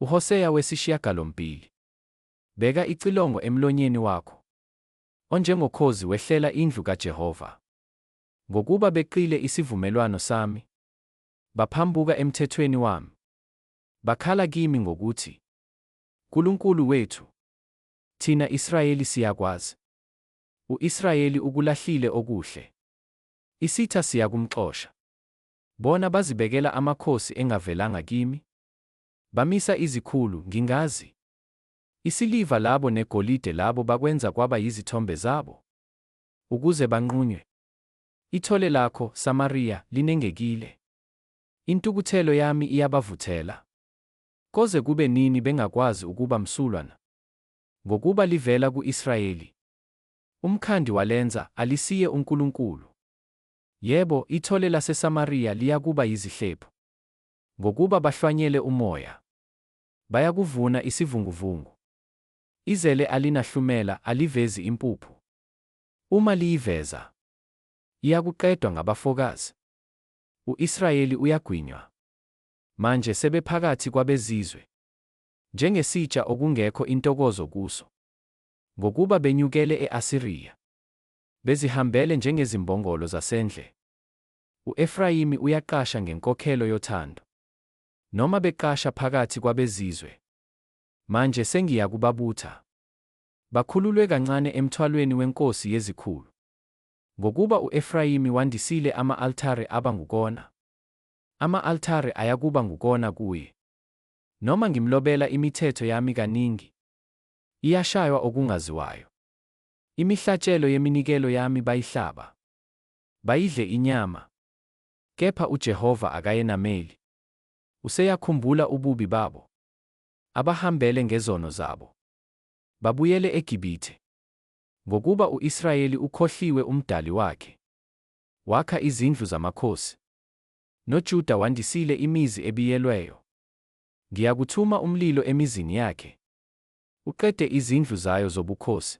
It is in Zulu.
uHoseya wesishiyagalombili. Beka icilongo emlonyeni wakho, onjengokhozi wehlela indlu kaJehova. Ngokuba beqile isivumelwano sami, baphambuka emthethweni wami, bakhala kimi ngokuthi, "Nkulunkulu wethu, thina Israyeli siyakwazi. U-Israyeli ukulahlile okuhle. Isitha siyakumxosha." Bona bazibekela amakhosi engavelanga kimi, bamisa izikhulu ngingazi. Isiliva labo negolide labo bakwenza kwaba yizithombe zabo, ukuze banqunywe. Ithole lakho, Samariya, linengekile. Intukuthelo yami iyabavuthela. Koze kube nini bengakwazi ukuba msulwa na? Ngokuba livela ku-Israyeli, umkhandi walenza, alisiye uNkulunkulu. Yebo, ithole laseSamariya liyakuba yizihlephu. Ngokuba bahlwanyele umoya, bayakuvuna isivunguvungu. Izele alinahlumela, alivezi impuphu. Uma liyiveza, iyakuqedwa ngabafokazi. U-Israyeli uyagwinywa. Manje sebephakathi kwabezizwe, njengesitsha okungekho intokozo kuso. Ngokuba benyukele e-Asiriya, bezihambele njengezimbongolo zasendle. U-Efrayimi uyaqasha ngenkokhelo yothando, noma beqasha phakathi kwabezizwe. Manje sengiyakubabutha, bakhululwe kancane emthwalweni wenkosi yezikhulu. Ngokuba u-Efrayimi wandisile ama-althare aba ngukona. Ama-althare ayakuba ngukona kuye. Noma ngimlobela imithetho yami kaningi, iyashaywa okungaziwayo. Imihlatshelo yeminikelo yami bayihlaba, bayidle inyama. Kepha uJehova akayenameli. Useyakhumbula ububi babo, abahambele ngezono zabo. Babuyele eGibhithe. Ngokuba u-Israyeli ukhohliwe umdali wakhe, wakha izindlu zamakhosi, noJuda wandisile imizi ebiyelweyo. Ngiyakuthuma umlilo emizini yakhe, uqede izindlu zayo zobukhosi.